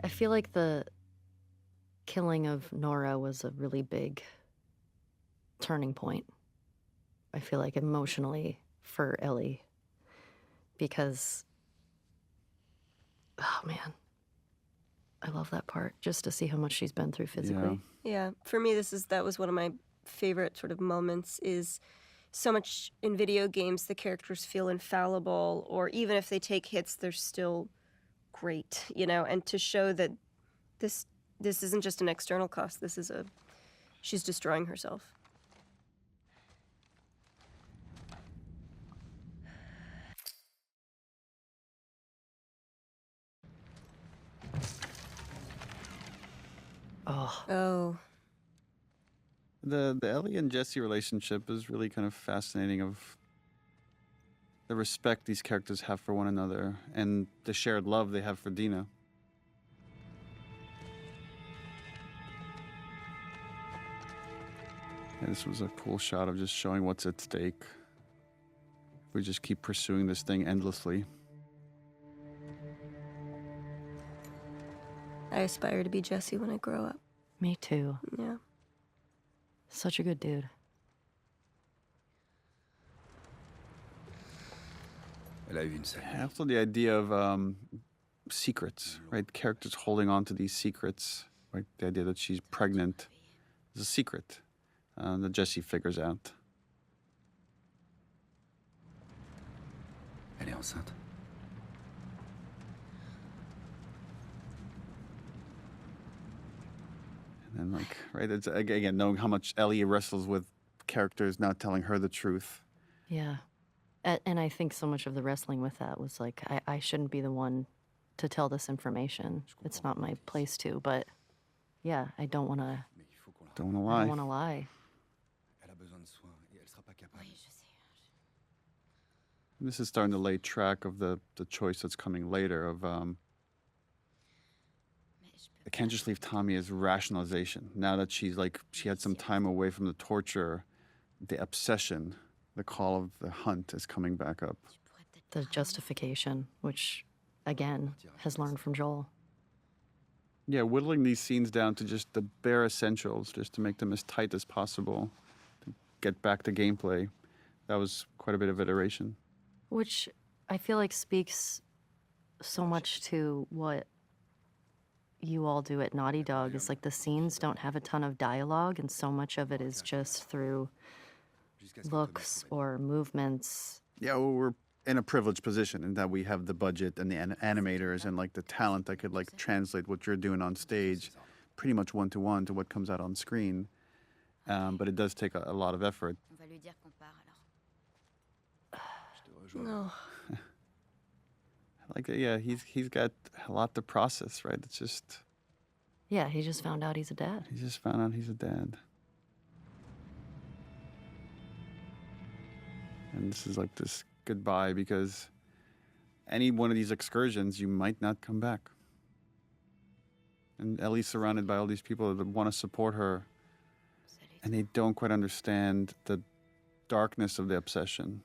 I feel like the killing of Nora was a really big turning point. I feel like emotionally for Ellie because, oh man, I love that part just to see how much she's been through physically. Yeah, for me, that was one of my favorite sort of moments. Is so much in video games the characters feel infallible, or even if they take hits, they're still great, you know. And to show that this isn't just an external cost. She's destroying herself. Oh. The Ellie and Jesse relationship is really kind of fascinating, of the respect these characters have for one another and the shared love they have for Dina. Yeah, this was a cool shot of just showing what's at stake if we just keep pursuing this thing endlessly. I aspire to be Jesse when I grow up. Me too. Yeah. Such a good dude. Also the idea of secrets, right? Characters holding on to these secrets, right? The idea that she's pregnant is a secret that Jesse figures out. Elle est enceinte. And like, right, it's again knowing how much Ellie wrestles with characters not telling her the truth. Yeah. And I think so much of the wrestling with that was like, I shouldn't be the one to tell this information. It's not my place to, but yeah, I don't want to. Don't want to lie. I don't want to lie. This is starting to lay track of the choice that's coming later of I can't just leave Tommy as rationalization. Now that she had some time away from the torture, the obsession, the call of the hunt is coming back up. The justification, which, again, has learned from Joel. Yeah, whittling these scenes down to just the bare essentials, just to make them as tight as possible, to get back to gameplay. That was quite a bit of iteration. Which I feel like speaks so much to what you all do at Naughty Dog, is like the scenes don't have a ton of dialogue, and so much of it is just through looks or movements. Yeah, well, we're in a privileged position in that we have the budget and the animators and like the talent that could like translate what you're doing on stage pretty much one-to-one to what comes out on screen. But it does take a lot of effort. No. Like, yeah, he's got a lot to process, right? It's just... Yeah, he just found out he's a dad. He just found out he's a dad. And this is like this goodbye, because any one of these excursions, you might not come back. And Ellie's surrounded by all these people that want to support her, and they don't quite understand the darkness of the obsession.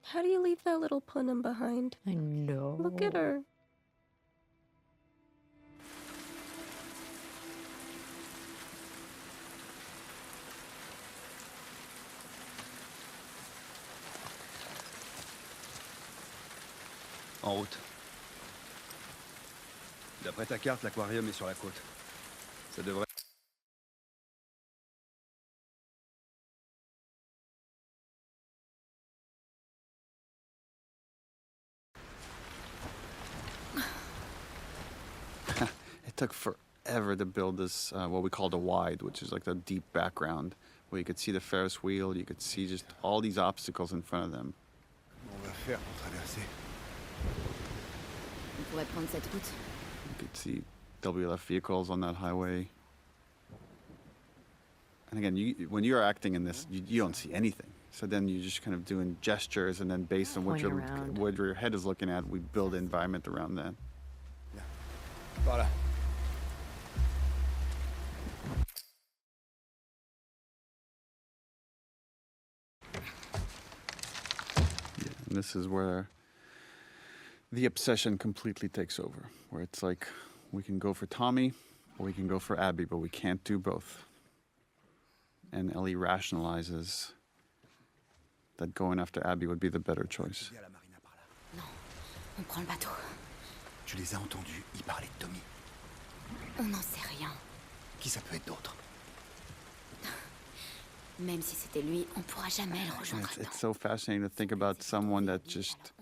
How do you leave that little Punim behind? I know. Look at her. En route. D'après ta carte, l'aquarium est sur la côte. Ça devrait... It took forever to build this, what we call the wide, which is like the deep background, where you could see the Ferris wheel, you could see just all these obstacles in front of them. Comment on va faire pour traverser? On pourrait prendre cette route. You could see WLF vehicles on that highway. And again, when you're acting in this, you don't see anything. So then you're just kind of doing gestures, and then based on what your head is looking at, we build the environment around that. Yeah. Par là. Yeah, and this is where the obsession completely takes over, where it's like we can go for Tommy or we can go for Abby, but we can't do both. And Ellie rationalizes that going after Abby would be the better choice. À la marina par là. Non, on prend le bateau. Tu les as entendus, ils parlaient de Tommy. On n'en sait rien. Qui ça peut être d'autre? Même si c'était lui, on pourra jamais le And rejoindre. it's so fascinating to think about someone that just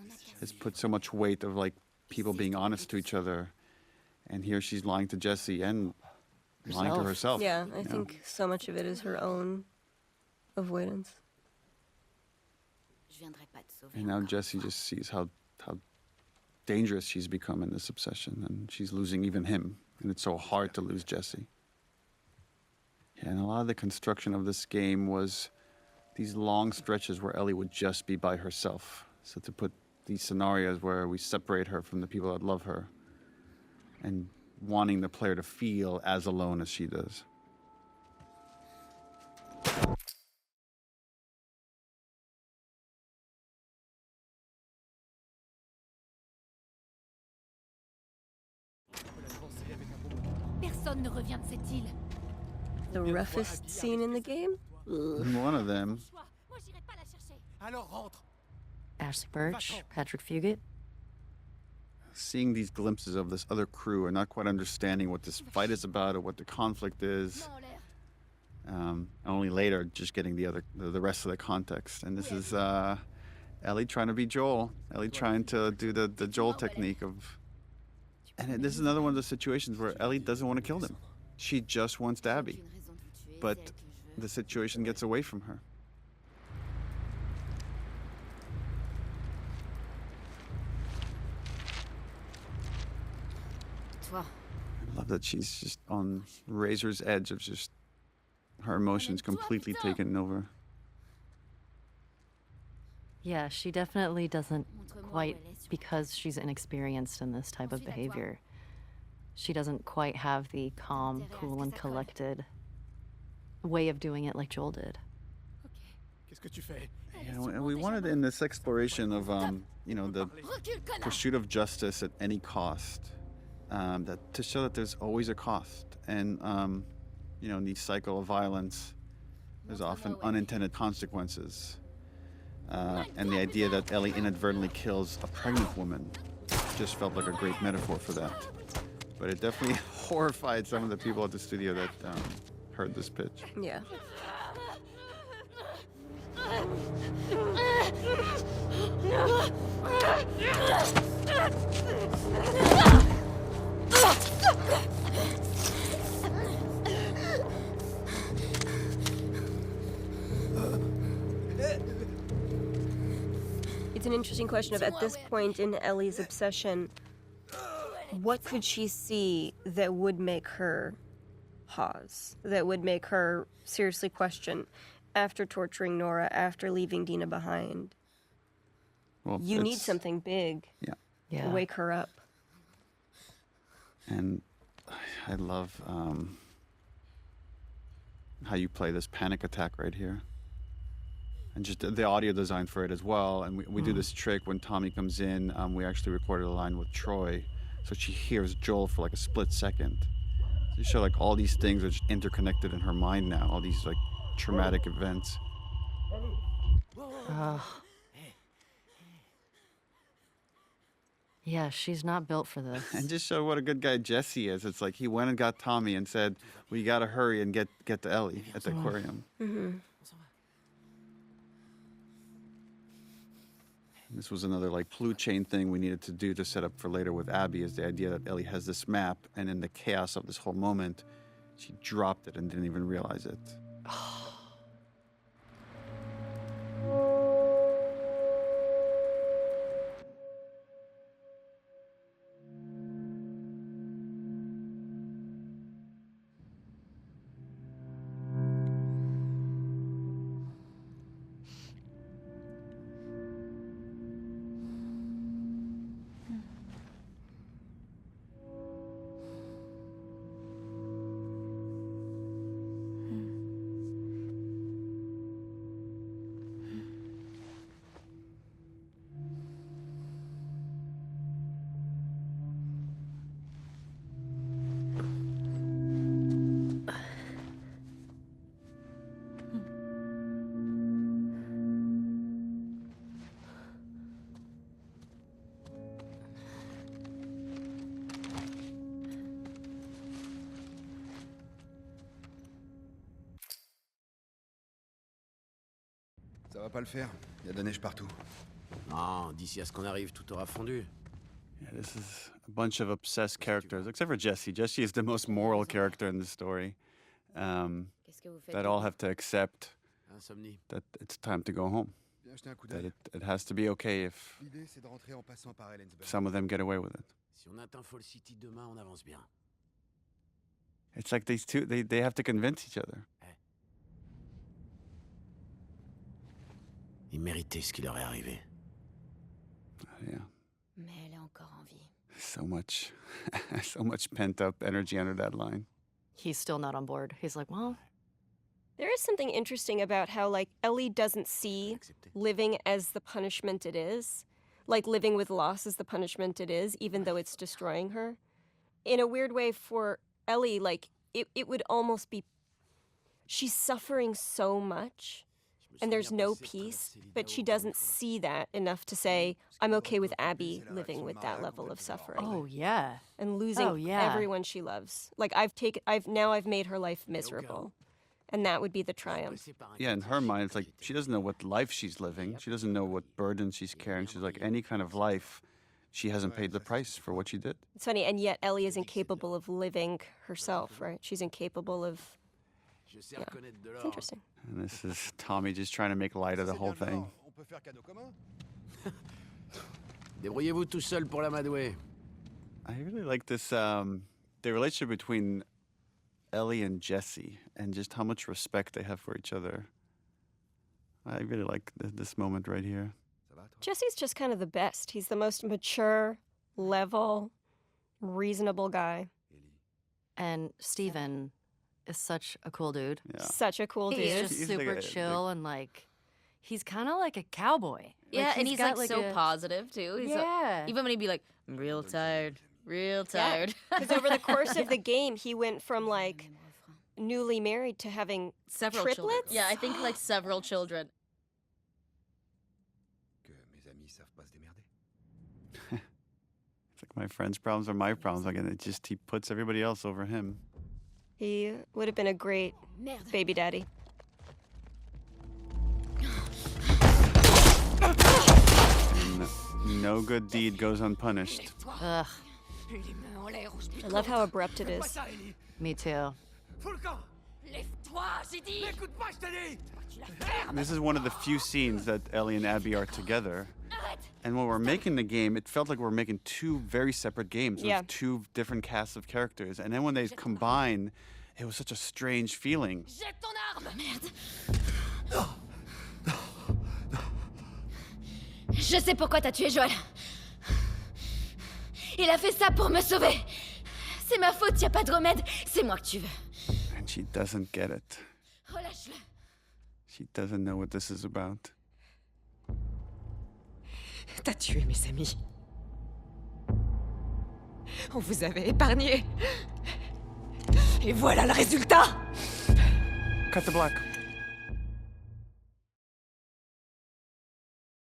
has put so much weight of like people being honest to each other. And here she's lying to Jesse and lying to herself. Yeah, I you know? think so much of it is her own avoidance. Je viendrai pas te sauver. And now encore Jesse une fois. just sees how dangerous she's become in this obsession, and she's losing even him. And it's so hard to lose Jesse. Yeah, and a lot of the construction of this game was these long stretches where Ellie would just be by herself. So to put these scenarios where we separate her from the people that love her, and wanting the player to feel as alone as she does. Personne ne revient de cette île. The roughest scene in the game? One of them, Moi, j'irai pas la chercher. Alors rentre. Ashley Birch, Patrick Fugit. seeing these glimpses of this other crew and not quite understanding what this fight is about or what the conflict is. Main en l'air. Only later just getting the rest of the context. And this is Ellie trying to be Joel. Ellie trying to do the Joel technique of... And this is another one of those situations where Ellie doesn't want to kill them. She just wants Abby. Aucune raison de le tuer, But c'est elle que je veux. the situation gets away from her. Toi, I love that she's just on razor's edge of just her emotions completely taken over. Yeah, she definitely doesn't montre-moi quite, où elle est sur- because she's inexperienced in this type of behavior. She doesn't quite have the calm, cool, and collected way of doing it like Joel did. Qu'est-ce que tu fais? Yeah, and we wanted in this exploration of, the Recule, connard! pursuit of justice at any cost, that to show that there's always a cost. And, in the cycle of violence, there's often unintended consequences. And the idea that Ellie inadvertently kills a pregnant woman just felt like a great metaphor for that. But it definitely horrified some of the people at the studio that heard this pitch. Yeah. It's an interesting question of, at this point in Ellie's obsession, what could she see that would make her pause, that would make her seriously question after torturing Nora, after leaving Dina behind? Well, You need it's- something big Yeah. Yeah. to wake her up. And I love how you play this panic attack right here. And just the audio design for it as well. And we do this trick when Tommy comes in. We actually recorded a line with Troy. So she hears Joel for like a split second. So you show like all these things are just interconnected in her mind now. All these like traumatic events. Yeah, she's not built for this. And just show what a good guy Jesse is. It's like he went and got Tommy and said, "We gotta hurry and get to Ellie at the aquarium." This was another like clue chain thing we needed to do to set up for later with Abby, is the idea that Ellie has this map, and in the chaos of this whole moment, she dropped it and didn't even realize it. va pas le faire. Il y a de la neige partout. Non, d'ici à ce qu'on arrive, tout aura fondu. Yeah, this is a bunch of obsessed characters, except for Jesse. Jesse is the most moral character in the story. Qu'est-ce que vous faites? That all have to accept Insomnie. that it's time to go home. Viens jeter un coup That d'œil. it has to be okay if L'idée, c'est de rentrer en passant par Ellensburg. some of them get away with it. Si on atteint Fall City demain, on avance bien. It's like these two, they have to convince each other. Ils méritaient ce qui leur est arrivé. Yeah, Mais elle est encore en vie. so much, so much pent up energy under that line. He's still not on board. He's like, well, There is something interesting about how, like, Ellie doesn't see Accepté. living as the punishment it is. Like, living with loss is the punishment it is, even though it's destroying her. In a weird way, for Ellie, like, it would almost be... She's suffering so much, and there's no peace, but she doesn't see that enough to say, I'm okay with Abby living with that level of suffering. oh yeah. And losing oh, yeah. everyone she loves. Like, I've made her life miserable. And that would be the triumph. Yeah, in her mind, it's like she doesn't know what life she's living. She doesn't know what burden she's carrying. She's like, any kind of life, she hasn't paid the price for what she did. It's funny, and yet Ellie is incapable of living herself, right? She's incapable of... Je sais reconnaître de It's l'or. interesting. And this is Tommy just trying to make light of the whole thing. On peut faire cadeau commun. Débrouillez-vous tout seul pour l'amadouer. I really like this, the relationship between Ellie and Jesse and just how much respect they have for each other. I really like this moment right here. Ça va, toi? Jesse's just kind of the best. He's the most mature, level, reasonable guy. Ellie. And Steven is such a cool dude. Yeah. Such a cool He's dude. just He's like super a- chill and like, he's kind of like a cowboy. Yeah, Like, and he's got like so a- positive too. He's Yeah. even when he'd be like, I'm real tired, real tired. Because over the course of the game, he went from, like, newly married to having Several triplets? children. Yeah, I think like several children. Que mes amis savent pas se démerder. It's like my friend's problems are my problems. Like, and it just, he puts everybody else over him. He would have been a great Merde. baby daddy. And no good deed goes unpunished. Ugh, Les mains en l'air ou je I love how abrupt it Fais pas is. ça, Ellie. me too. Fous le camp. lève-toi, j'ai dit. Écoute pas, je te dis. Tu la fermes. This is one of the few scenes that Ellie and Abby are together. Arrête. And when we're making the game, it felt like we're making two very separate games Yeah. with two different casts of characters. And then when they combine, it was such a strange feeling. Jette ton arme. Merde. Je sais pourquoi t'as tué Joël. Il a fait ça pour me sauver. C'est ma faute, y a pas de remède. C'est moi que tu veux. And she doesn't get it. Relâche-le. She doesn't know what this is about. T'as tué mes amis. On vous avait épargné. Et voilà le résultat. Cut the black.